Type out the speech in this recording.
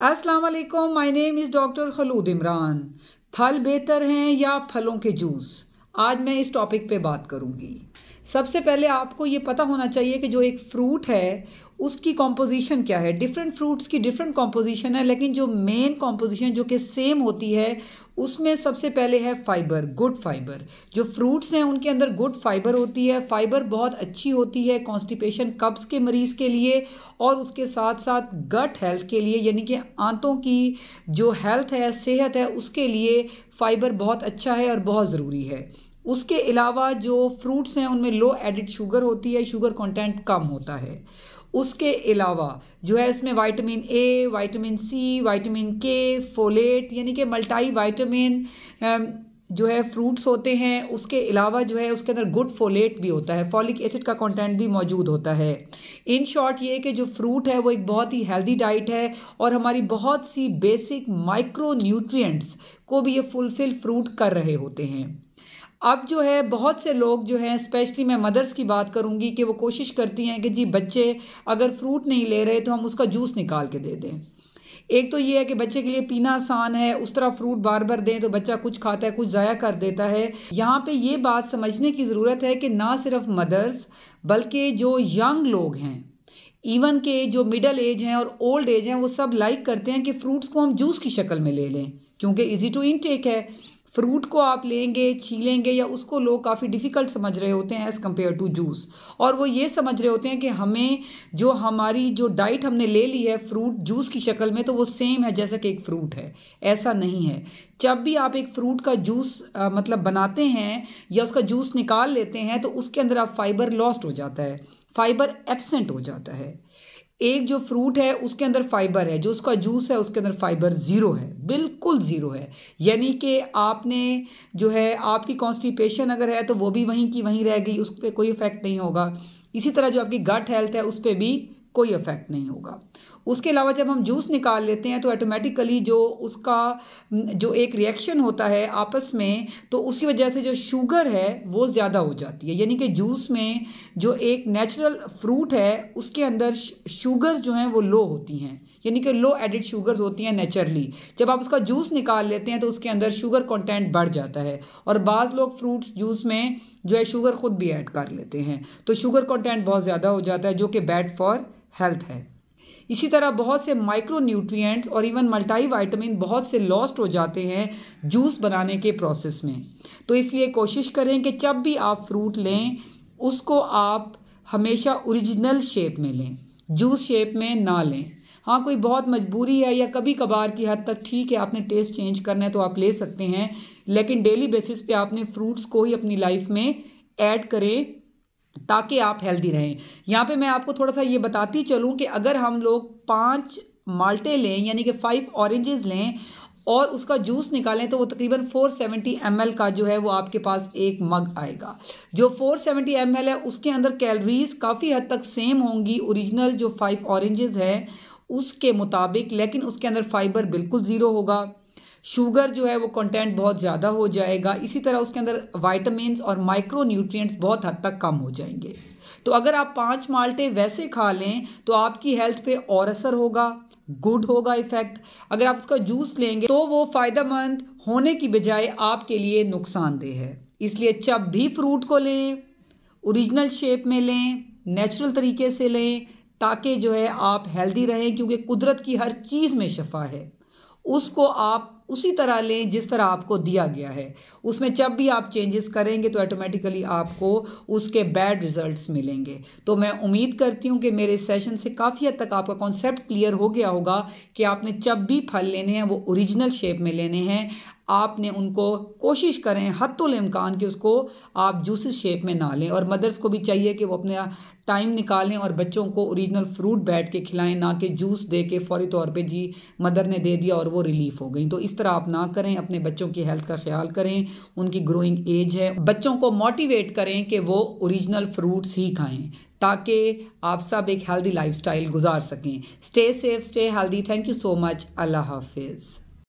अस्सलाम वालेकुम, my name is doctor Khalood Imran. फल बेहतर हैं या फलों के जूस? आज मैं इस टॉपिक पे बात करूँगी। सबसे पहले आपको ये पता होना चाहिए कि जो एक फ्रूट है उसकी कॉम्पोजिशन क्या है। डिफरेंट फ्रूट्स की डिफरेंट कॉम्पोजिशन है, लेकिन जो मेन कॉम्पोजिशन जो कि सेम होती है उसमें सबसे पहले है फाइबर, गुड फाइबर। जो फ्रूट्स हैं उनके अंदर गुड फाइबर होती है। फाइबर बहुत अच्छी होती है कॉन्स्टिपेशन, कब्ज़ के मरीज़ के लिए, और उसके साथ साथ गट हेल्थ के लिए, यानी कि आंतों की जो हेल्थ है, सेहत है, उसके लिए फ़ाइबर बहुत अच्छा है और बहुत ज़रूरी है। उसके अलावा जो फ्रूट्स हैं उनमें लो एडिड शुगर होती है, शुगर कंटेंट कम होता है। उसके अलावा जो है इसमें vitamin A, vitamin C, vitamin K, folate, यानी कि मल्टी विटामिन जो है फ्रूट्स होते हैं। उसके अलावा जो है उसके अंदर गुड फोलेट भी होता है, फॉलिक एसिड का कंटेंट भी मौजूद होता है। इन शॉर्ट ये कि जो फ्रूट है वो एक बहुत ही हेल्दी डाइट है और हमारी बहुत सी बेसिक माइक्रो न्यूट्रिएंट्स को भी ये फुलफिल फ्रूट कर रहे होते हैं। अब जो है बहुत से लोग जो हैं, स्पेशली मैं मदर्स की बात करूंगी, कि वो कोशिश करती हैं कि जी बच्चे अगर फ्रूट नहीं ले रहे तो हम उसका जूस निकाल के दे दें। एक तो ये है कि बच्चे के लिए पीना आसान है, उस तरह फ्रूट बार बार दें तो बच्चा कुछ खाता है, कुछ ज़ाया कर देता है। यहाँ पे ये बात समझने की ज़रूरत है कि ना सिर्फ मदर्स बल्कि जो यंग लोग हैं, इवन के जो मिडल एज हैं और ओल्ड एज हैं, वो सब लाइक करते हैं कि फ्रूट्स को हम जूस की शक्ल में ले लें, क्योंकि इजी टू इनटेक है। फ्रूट को आप लेंगे, छीलेंगे, या उसको लोग काफ़ी डिफ़िकल्ट समझ रहे होते हैं एज़ कम्पेयर टू जूस। और वो ये समझ रहे होते हैं कि हमें जो हमारी जो डाइट हमने ले ली है फ्रूट जूस की शक्ल में, तो वो सेम है जैसा कि एक फ्रूट है। ऐसा नहीं है। जब भी आप एक फ्रूट का जूस मतलब बनाते हैं या उसका जूस निकाल लेते हैं, तो उसके अंदर आप फाइबर लॉस्ट हो जाता है, फाइबर एब्सेंट हो जाता है। एक जो फ्रूट है उसके अंदर फाइबर है, जो उसका जूस है उसके अंदर फाइबर ज़ीरो है, बिल्कुल ज़ीरो है। यानी कि आपने जो है, आपकी कॉन्स्टिपेशन अगर है तो वो भी वहीं की वहीं रह गई, उस पर कोई इफेक्ट नहीं होगा। इसी तरह जो आपकी गट हेल्थ है उस पर भी कोई इफेक्ट नहीं होगा। उसके अलावा जब हम जूस निकाल लेते हैं तो ऑटोमेटिकली जो उसका जो एक रिएक्शन होता है आपस में, तो उसकी वजह से जो शुगर है वो ज़्यादा हो जाती है। यानी कि जूस में जो एक नेचुरल फ्रूट है उसके अंदर शुगर्स जो हैं वो लो होती हैं, यानी कि लो एडिड शुगर्स होती हैं नेचुरली। जब आप उसका जूस निकाल लेते हैं तो उसके अंदर शुगर कंटेंट बढ़ जाता है, और बाज़ लोग फ्रूट्स जूस में जो है शुगर खुद भी ऐड कर लेते हैं, तो शुगर कंटेंट बहुत ज़्यादा हो जाता है जो कि बैड फॉर हेल्थ है। इसी तरह बहुत से माइक्रो न्यूट्रिएंट्स और इवन मल्टी विटामिन बहुत से लॉस्ट हो जाते हैं जूस बनाने के प्रोसेस में। तो इसलिए कोशिश करें कि जब भी आप फ्रूट लें उसको आप हमेशा ओरिजिनल शेप में लें, जूस शेप में ना लें। हाँ, कोई बहुत मजबूरी है या कभी कभार की हद तक ठीक है, आपने टेस्ट चेंज करना है तो आप ले सकते हैं, लेकिन डेली बेसिस पे आपने फ्रूट्स को ही अपनी लाइफ में ऐड करें ताकि आप हेल्दी रहें। यहाँ पे मैं आपको थोड़ा सा ये बताती चलूँ कि अगर हम लोग 5 माल्टे लें, यानी कि 5 ऑरेंजेस लें और उसका जूस निकालें, तो वो तकरीबन 470 ml का जो है वो आपके पास एक मग आएगा। जो 470 ml है उसके अंदर कैलोरीज काफ़ी हद तक सेम होंगी ओरिजिनल जो 5 ऑरेंजेस है उसके मुताबिक, लेकिन उसके अंदर फाइबर बिल्कुल ज़ीरो होगा, शुगर जो है वो कंटेंट बहुत ज़्यादा हो जाएगा। इसी तरह उसके अंदर वाइटामिन और माइक्रो न्यूट्रिएंट्स बहुत हद तक कम हो जाएंगे। तो अगर आप 5 माल्टे वैसे खा लें तो आपकी हेल्थ पे और असर होगा, गुड होगा इफेक्ट। अगर आप उसका जूस लेंगे तो वो फ़ायदेमंद होने की बजाय आपके लिए नुकसानदेह है। इसलिए जब भी फ्रूट को लें ओरिजिनल शेप में लें, नेचुरल तरीके से लें, ताकि जो है आप हेल्दी रहें, क्योंकि कुदरत की हर चीज़ में शफा है। उसको आप उसी तरह लें जिस तरह आपको दिया गया है। उसमें जब भी आप चेंजेस करेंगे तो ऑटोमेटिकली आपको उसके बैड रिजल्ट्स मिलेंगे। तो मैं उम्मीद करती हूँ कि मेरे सेशन से काफ़ी हद तक आपका कॉन्सेप्ट क्लियर हो गया होगा कि आपने जब भी फल लेने हैं वो ओरिजिनल शेप में लेने हैं। आपने उनको कोशिश करें हत्तुल इम्कान कि उसको आप जूसेस शेप में ना लें, और मदर्स को भी चाहिए कि वो अपना टाइम निकालें और बच्चों को ओरिजिनल फ्रूट बैठ के खिलाएं, ना कि जूस दे के फौरी तौर पे जी मदर ने दे दिया और वो रिलीफ हो गई। तो इस तरह आप ना करें, अपने बच्चों की हेल्थ का ख्याल करें, उनकी ग्रोइंग एज है, बच्चों को मोटिवेट करें कि वो ओरिजिनल फ्रूट्स ही खाएं ताकि आप सब एक हेल्दी लाइफस्टाइल गुजार सकें। Stay safe, stay healthy. Thank you so much. अल्लाह हाफिज़।